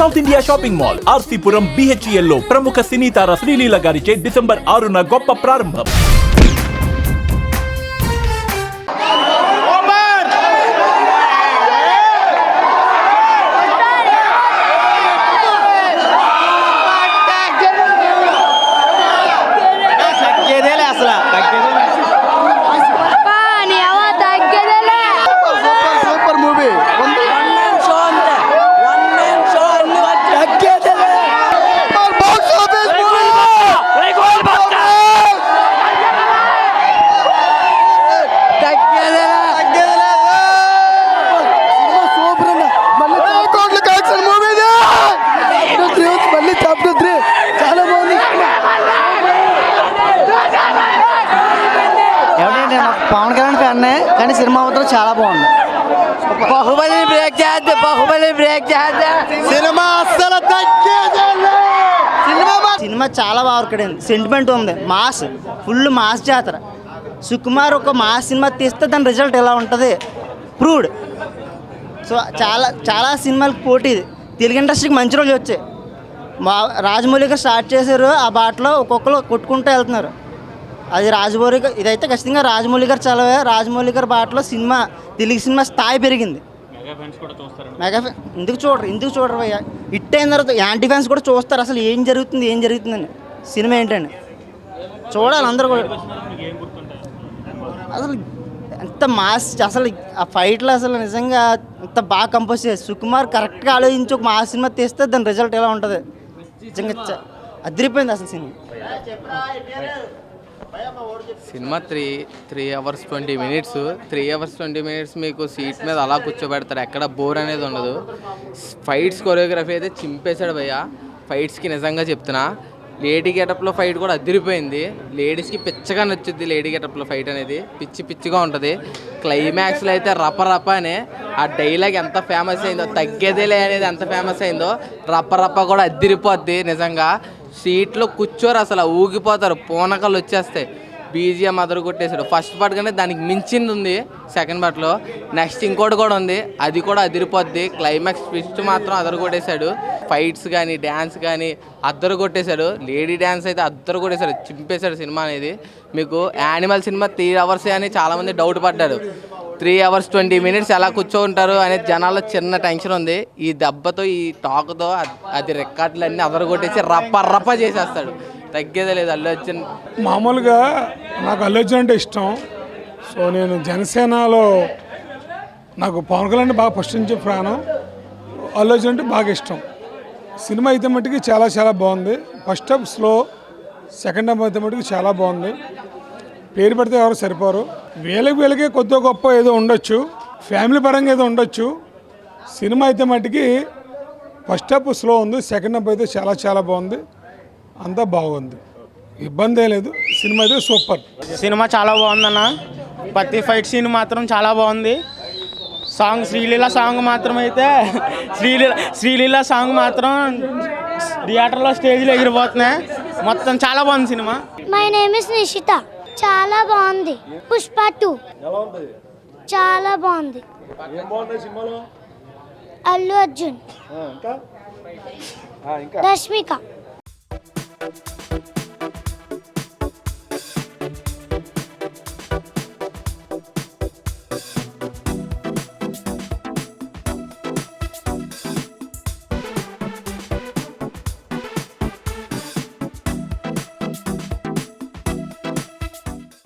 South India shopping mall RC Puram BHEL లో ప్రముఖ సినీ తార శ్రీలీల గారిచే డిసెంబర్ 6న గొప్ప ప్రారంభం. పవన్ కళ్యాణ్ ఫ్యాన్ కానీ సినిమా మాత్రం చాలా బాగుంది. బాహుబలి బ్రేక్ చేద్దే సినిమా అస్సలు సినిమా చాలా బాగా వర్కడింది. సెంటిమెంట్ ఉంది, మాస్, ఫుల్ మాస్ జాతర. సుకుమార్ ఒక మాస్ సినిమా తీస్తే దాని రిజల్ట్ ఎలా ఉంటుంది ప్రూవ్డ్. సో చాలా సినిమాలకు పోటీ. తెలుగు ఇండస్ట్రీకి మంచి రోజులు వచ్చాయి. రాజమౌళి గారు స్టార్ట్ చేశారు, ఆ బాటలో ఒక్కొక్కరు కొట్టుకుంటూ వెళ్తున్నారు. అది రాజమౌళి గారు, ఇదైతే ఖచ్చితంగా రాజమౌళి గారు చలవే. రాజమౌళి గారి బాటలో సినిమా, తెలుగు సినిమా స్థాయి పెరిగింది. ఎందుకు చూడరు భయ్యా? హిట్ అయిన తర్వాత యాంటీ ఫ్యాన్స్ కూడా చూస్తారు. అసలు ఏం జరుగుతుందని, సినిమా ఏంటండి చూడాలి అందరూ కూడా. అసలు ఎంత మాస్, అసలు ఆ ఫైట్లో అసలు నిజంగా ఎంత బాగా కంపోజ్ చేసి సుకుమార్ కరెక్ట్గా ఆలోచించి ఒక మాస్ సినిమా తీస్తే దాని రిజల్ట్ ఎలా ఉంటుంది నిజంగా అదిరిపోయింది అసలు cinema 3 hours 20 minutes 3 hours 20 minutes మీకు సీట్ మీద అలా కూర్చోబెడతారు. ఎక్కడ బోర్ అనేది ఉండదు. ఫైట్స్ కొరియోగ్రఫీ అయితే చింపేశాడు భయ్య. ఫైట్స్కి నిజంగా చెప్తున్నా, లేడీ గెటప్లో ఫైట్ కూడా అదిరిపోయింది. లేడీస్కి పిచ్చగా నచ్చుద్ది లేడీ గెటప్లో ఫైట్ అనేది, పిచ్చిగా ఉంటుంది. క్లైమాక్స్లో అయితే రప అనే ఆ డైలాగ్ ఎంత ఫేమస్ అయిందో, తగ్గేదేలే అనేది ఎంత ఫేమస్ అయిందో, రప కూడా అదిరిపోద్ది నిజంగా. సీట్లో కూర్చోరు, అసలు ఊగిపోతారు, పూనకాలు వచ్చేస్తాయి. బీజిఎం అదరు కొట్టేశాడు. ఫస్ట్ పార్ట్ కానీ దానికి మించింది ఉంది సెకండ్ పార్ట్లో. నెక్స్ట్ ఇంకోటి కూడా ఉంది, అది కూడా అదిరిపోద్ది. క్లైమాక్స్ ట్విస్ట్ మాత్రం అదరు కొట్టేశాడు. ఫైట్స్ కానీ డ్యాన్స్ కానీ అద్దరు కొట్టేశాడు. లేడీ డ్యాన్స్ అయితే అద్దరు కొట్టేశాడు, చింపేశాడు సినిమా అనేది. మీకు యానిమల్ సినిమా 3 hours అని చాలామంది డౌట్ పడ్డారు. 3 hours 20 minutes ఎలా కూర్చోంటారు అనేది జనాల్లో చిన్న టెన్షన్ ఉంది. ఈ దెబ్బతో, ఈ టాక్తో అది రికార్డులు అన్నీ అదరగొట్టేసి రప్ప చేసేస్తాడు. తగ్గేదే లేదు అల్లు అర్జున్. మామూలుగా నాకు అల్లు అర్జున్ అంటే ఇష్టం. సో నేను జనసేనలో నాకు పవన్ కళ్యాణ్ బాగా ఫస్ట్ నుంచి ప్రాణం. అల్లు అర్జున్ అంటే బాగా ఇష్టం. సినిమా అయితే మట్టుకి చాలా బాగుంది. First half slow, second half అయితే మట్టుకు చాలా బాగుంది. పేరు పెడితే ఎవరు సరిపోరు. వీళ్ళకే కొద్ది గొప్ప ఏదో ఉండొచ్చు, ఫ్యామిలీ పరంగా ఏదో ఉండొచ్చు. సినిమా అయితే మట్టుకి ఫస్ట్ హాఫ్ స్లో ఉంది, సెకండ్ హాఫ్ అయితే చాలా బాగుంది. అంతా బాగుంది, ఇబ్బంది ఏం లేదు. సినిమా అయితే సూపర్. సినిమా చాలా బాగుందన్న. ప్రతి ఫైట్ సీన్ మాత్రం చాలా బాగుంది. సాంగ్ శ్రీలీల సాంగ్ మాత్రం అయితే శ్రీలీల సాంగ్ మాత్రం థియేటర్లో స్టేజ్లో ఎగిరిపోతున్నాయి. మొత్తం చాలా బాగుంది సినిమా. మై నేమ్ ఇస్ నిషిత. చాలా బాగుంది. పుష్ప 2 చాలా బాగుంది. అల్లు అర్జున్, రష్మిక.